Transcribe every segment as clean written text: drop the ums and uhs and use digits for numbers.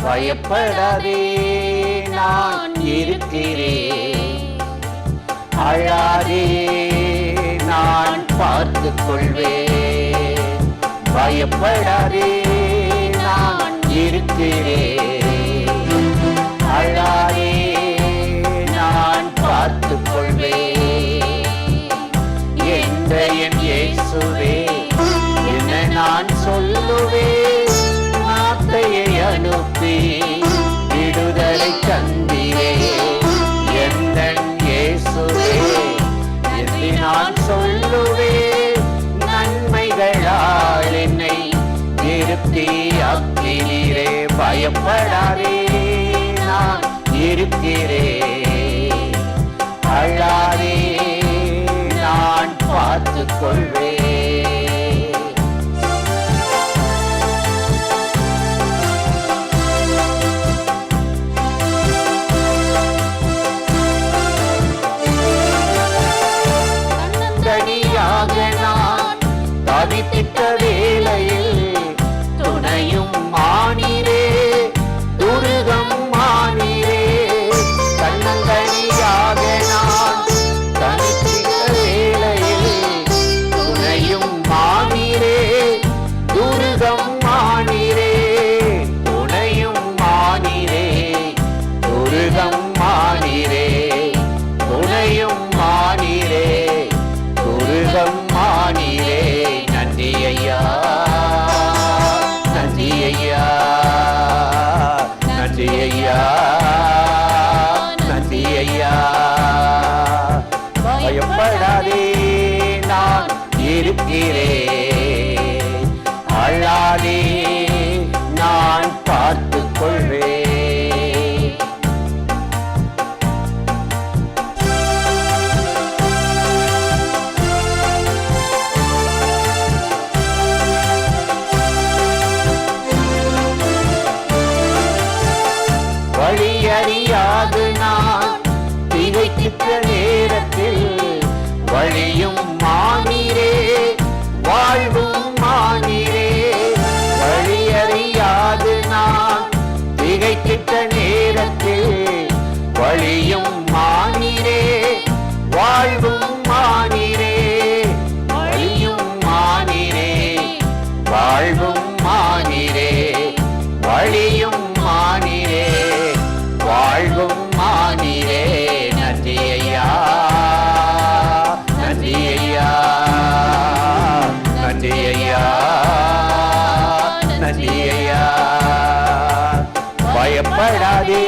பயப்படாதே நான் இருக்கிறேன், அழாதே நான் பார்த்துக் கொள்வேன். பயப்படாதே நான் இருக்கிறேன், அழாதே நான் பார்த்துக் கொள்வேன். எந்த என் இயேசுவே என்ன நான் சொல்லுவேன், வார்த்தையை அனுப்பி விடுதலை தந்தீரே. எந்த இயேசுவே என்று நான் சொல்லுவேன், நன்மைகளால் என்னை திருப்தி ஆக்கினீரே. பயப்படாதே நான் இருக்கிறேன், அழாதே நான் பார்த்துக் கொள்வேன். தவித்திட்ட வேளையில் துணையும் மானீரே, துருகம் மானீரே. தன்னந்தனியாக நான் தனித்திட்ட வேளையில் துணையும் மானீரே, துருகம் மானீரே. துணையும் மானீரே, துருகம் மானீரே. துணையும் மானீரே, துருகம் மானீரே. நன்றி ஐயா, நன்றி ஐயா, நன்றி ஐயா, நன்றி ஐயா. பயப்படாதே நான் இருக்கிறேன், அழாதே நான் பார்த்துக் கொள்வேன். வழியறியாது நான் திகைக்கின்ற நேரத்தில் வழியும் மானீரே, வாழ்வும் மானீரே. வழியறியாது நான் திகைக்கின்ற நேரத்தில் வழியும் மானீரே, வாழ்வும் மானீரே. வழியும் மானீரே, வாழ்வும் மானீரே. வழியும் மானீரே, வாழ்வும் மானீரே. நன்றி ஐயா, நன்றி ஐயா, நன்றி ஐயா, நன்றி ஐயா. பயப்படாதே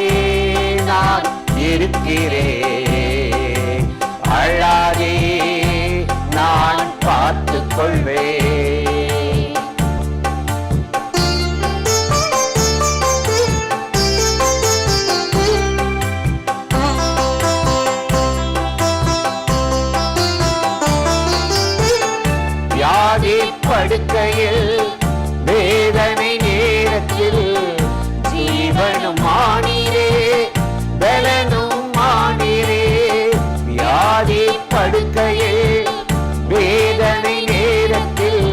நான் இருக்கிறேன், அழாதே நான் பார்த்துக் கொள்வேன். படுக்கையில் வேதனை நேரத்தில் ஜீவனும் மானீரே, பலனும் மானீரே. வியாதி படுக்கையில் வேதனை நேரத்தில்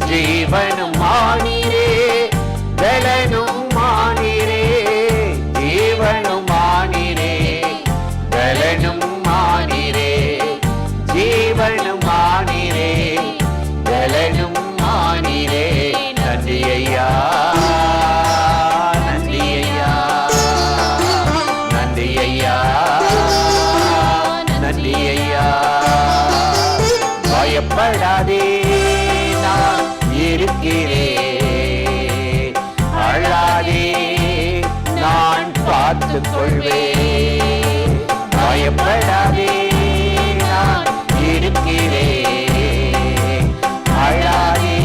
ஜீவனும் மானீரே, பலனும் மானீரே. ஜீவனும் மானீரே, பலனும் மானீரே. ஜீவனும் மானீரே, பலனும் மானீரே. நன்றி ஐயா, நன்றி ஐயா, நன்றி ஐயா, நன்றி ஐயா. பயப்படாதே நான் இருக்கிறேன், அழாதே நான் பார்த்துக் கொள்வேன். பயப்படாதே நான் இருக்கிறேன், அழாதே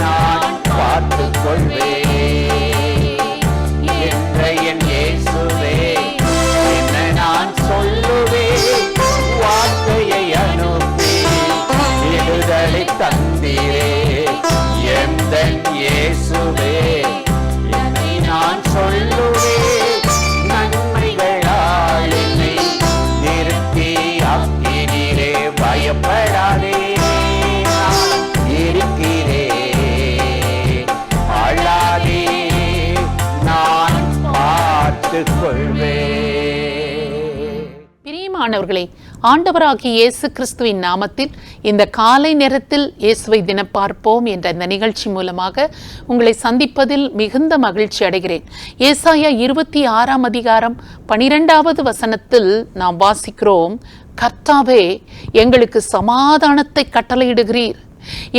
நான் பார்த்துக் கொள்வேன். என்ற என் இயேசுவே என்ன நான் சொல்லுவேன், வார்த்தையை அனுப்பி விடுதலை தந்தீரே. எந்த இயேசுவே என்னை நான் சொல்லுவேன், நன்மைகளால் என்னை நிறுத்தி ஆக்கினீரே. பயப்பட பிரியமானவர்களே, ஆண்டவராகிய இயேசு கிறிஸ்துவின் நாமத்தில் இந்த காலை நேரத்தில் இயேசுவை தினம் பார்ப்போம் என்ற இந்த நிகழ்ச்சி மூலமாக உங்களை சந்திப்பதில் மிகுந்த மகிழ்ச்சி அடைகிறேன். ஏசாயா 26 அதிகாரம் 12வது வசனத்தில் நாம் வாசிக்கிறோம், கர்த்தாவே எங்களுக்கு சமாதானத்தை கட்டளையிடுகிறீர்,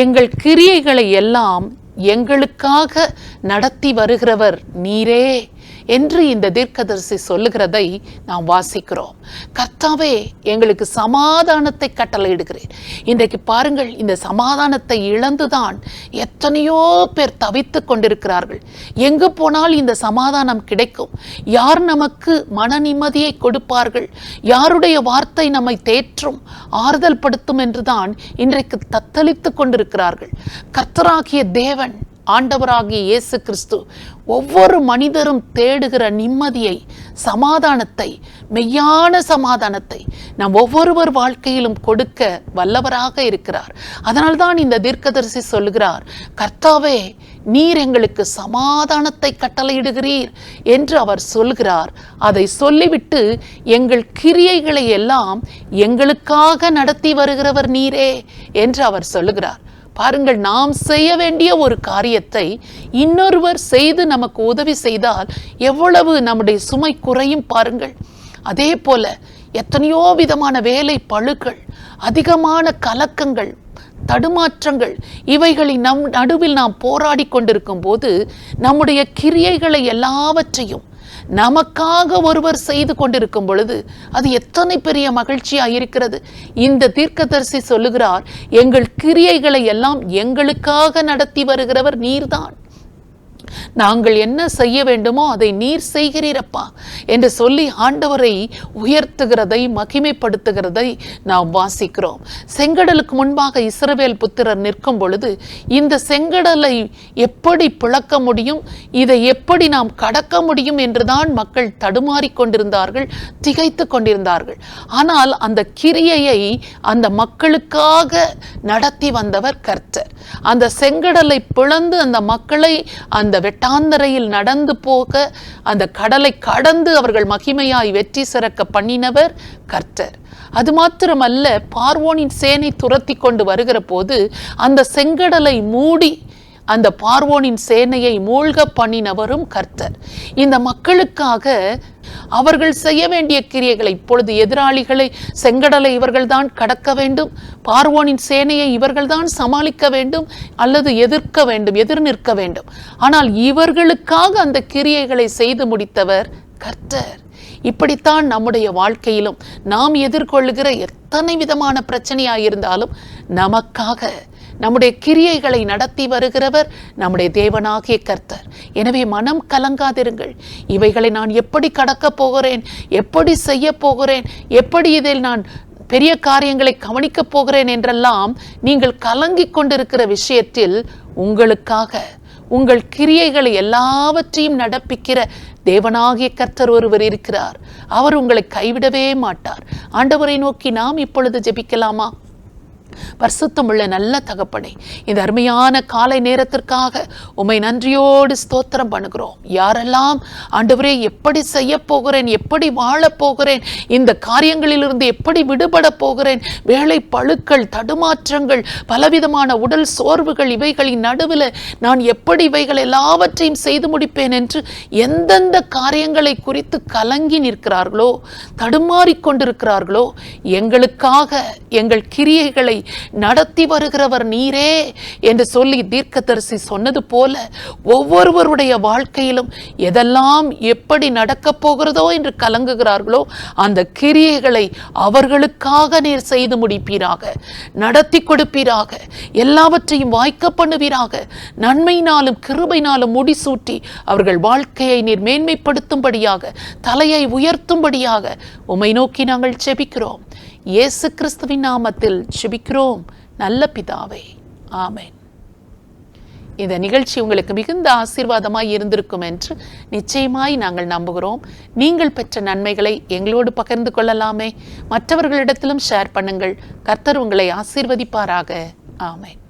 எங்கள் கிரியைகளை எல்லாம் எங்களுக்காக நடத்தி வருகிறவர் நீரே என்று இந்த தீர்க்கதரிசி சொல்லுகிறதை நாம் வாசிக்கிறோம். கர்த்தாவே எங்களுக்கு சமாதானத்தை கட்டளையிடுகிறேன். இன்றைக்கு பாருங்கள், இந்த சமாதானத்தை இழந்துதான் எத்தனையோ பேர் தவித்து கொண்டிருக்கிறார்கள். எங்கு போனால் இந்த சமாதானம் கிடைக்கும்? யார் நமக்கு மன நிம்மதியை கொடுப்பார்கள்? யாருடைய வார்த்தை நம்மை தேற்றும் ஆறுதல் படுத்தும் என்றுதான் இன்றைக்கு தத்தளித்து கொண்டிருக்கிறார்கள். கர்த்தராகிய தேவன், ஆண்டவராகிய இயேசு கிறிஸ்து ஒவ்வொரு மனிதரும் தேடுகிற நிம்மதியை, சமாதானத்தை, மெய்யான சமாதானத்தை நாம் ஒவ்வொருவர் வாழ்க்கையிலும் கொடுக்க வல்லவராக இருக்கிறார். அதனால்தான் இந்த தீர்க்கதரிசி சொல்லுகிறார், கர்த்தாவே நீர் எங்களுக்கு சமாதானத்தை கட்டளையிடுகிறீர் என்று அவர் சொல்கிறார். அதை சொல்லிவிட்டு எங்கள் கிரியைகளை எல்லாம் எங்களுக்காக நடத்தி வருகிறவர் நீரே என்று அவர் சொல்லுகிறார். பாருங்கள், நாம் செய்ய வேண்டிய ஒரு காரியத்தை இன்னொருவர் செய்து நமக்கு உதவி செய்தால் எவ்வளவு நம்முடைய சுமை குறையும் பாருங்கள். அதே போல எத்தனையோ விதமான வேலை பளுக்கள், அதிகமான கலக்கங்கள், தடுமாற்றங்கள், இவைகளின் நடுவில் நாம் போராடி கொண்டிருக்கும் போது நம்முடைய கிரியைகளை எல்லாவற்றையும் நமக்காக ஒருவர் செய்து கொண்டிருக்கும் பொழுது அது எத்தனை பெரிய மகிழ்ச்சியாக இருக்கிறது. இந்த தீர்க்கதரிசி சொல்லுகிறார், எங்கள் கிரியைகளை எல்லாம் எங்களுக்காக நடத்தி வருகிறவர் நீர்தான். நாங்கள் என்ன செய்ய வேண்டுமோ அதை நீர் செய்கிறீரப்பா என்று சொல்லி ஆண்டவரை உயர்த்துகிறதை, மகிமைப்படுத்துகிறதை நாம் வாசிக்கிறோம். செங்கடலுக்கு முன்பாக இஸ்ரவேல் புத்திரர் நிற்கும் பொழுது இந்த செங்கடலை எப்படி பிளக்க முடியும், இதை எப்படி நாம் கடக்க முடியும் என்றுதான் மக்கள் தடுமாறி கொண்டிருந்தார்கள், திகைத்து கொண்டிருந்தார்கள். ஆனால் அந்த கிரியையை அந்த மக்களுக்காக நடத்தி வந்தவர் கர்த்தர். அந்த செங்கடலை பிளந்து அந்த மக்களை அந்த வெட்டாந்தரையில் நடந்து போக, அந்த கடலை கடந்து அவர்கள் மகிமையாய் வெற்றி சிறக்க பண்ணினவர் கர்த்தர். அது மாத்திரமல்ல, பார்வோனின் சேனை துரத்தி கொண்டு வருகிற போது அந்த செங்கடலை மூடி அந்த பார்வோனின் சேனையை மூழ்க பண்ணினவரும் கர்த்தர். இந்த மக்களுக்காக அவர்கள் செய்ய வேண்டிய கிரியைகளை, இப்பொழுது எதிராளிகளை, செங்கடலை இவர்கள்தான் கடக்க வேண்டும், பார்வோனின் சேனையை இவர்கள்தான் சமாளிக்க வேண்டும் அல்லது எதிர்க்க வேண்டும், எதிர் நிற்க வேண்டும். ஆனால் இவர்களுக்காக அந்த கிரியைகளை செய்து முடித்தவர் கர்த்தர். இப்படித்தான் நம்முடைய வாழ்க்கையிலும் நாம் எதிர்கொள்ளுகிற எத்தனை விதமான பிரச்சனையாயிருந்தாலும் நமக்காக நம்முடைய கிரியைகளை நடத்தி வருகிறவர் நம்முடைய தேவனாகிய கர்த்தர். எனவே மனம் கலங்காதிருங்கள். இவைகளை நான் எப்படி கடக்கப் போகிறேன், எப்படி செய்ய போகிறேன், எப்படி இதில் நான் பெரிய காரியங்களை கவனிக்கப் போகிறேன் என்றெல்லாம் நீங்கள் கலங்கி கொண்டிருக்கிற விஷயத்தில் உங்களுக்காக உங்கள் கிரியைகளை எல்லாவற்றையும் நடப்பிக்கிற தேவனாகிய கர்த்தர் ஒருவர் இருக்கிறார். அவர் உங்களை கைவிடவே மாட்டார். ஆண்டவரை நோக்கி நாம் இப்பொழுது ஜெபிக்கலாமா? பரிசுத்தமுள்ள நல்ல தகப்பனே, இந்த அருமையான காலை நேரத்திற்காக உம்மை நன்றியோடு ஸ்தோத்திரம் பண்ணுகிறோம். யாரெல்லாம் ஆண்டவரே எப்படி செய்ய போகிறேன், எப்படி வாழப் போகிறேன், இந்த காரியங்களிலிருந்து எப்படி விடுபட போகிறேன், வேலை பளுக்கள், தடுமாற்றங்கள், பலவிதமான உடல் சோர்வுகள், இவைகளின் நடுவில் நான் எப்படி இவைகள் எல்லாவற்றையும் செய்து முடிப்பேன் என்று எந்தெந்த காரியங்களை குறித்து கலங்கி நிற்கிறார்களோ, தடுமாறிக்கொண்டிருக்கிறார்களோ, எங்களுக்காக எங்கள் கிரியைகளை நடத்தி வருகிறவர் நீரே என்று சொல்லி தீர்க்கதரிசி சொன்னது போல ஒவ்வொருவருடைய வாழ்க்கையிலும் எதெல்லாம் எப்படி நடக்கப் போகிறதோ என்று கலங்குகிறார்களோ அந்த கிரியைகளை அவர்களுக்காக நீர் செய்து முடிப்பீராக, நடத்தி கொடுப்பீராக, எல்லாவற்றையும் வாய்க்க பண்ணுவீராக. நன்மையினாலும் கிருபையினாலும் முடிசூட்டி அவர்கள் வாழ்க்கையை நீர் மேன்மைப்படுத்தும்படியாக, தலையை உயர்த்தும்படியாக உம்மை நோக்கி நாங்கள் ஜெபிக்கிறோம். இயேசு கிறிஸ்துவின் நாமத்தில் ஜெபிக்கிறோம் நல்ல பிதாவே, ஆமென். இந்த நிகழ்ச்சி உங்களுக்கு மிகுந்த ஆசீர்வாதமாய் இருந்திருக்கும் என்று நிச்சயமாய் நாங்கள் நம்புகிறோம். நீங்கள் பெற்ற நன்மைகளை எங்களோடு பகிர்ந்து கொள்ளலாமே, மற்றவர்களிடத்திலும் ஷேர் பண்ணுங்கள். கர்த்தர் உங்களை ஆசீர்வதிப்பாராக. ஆமென்.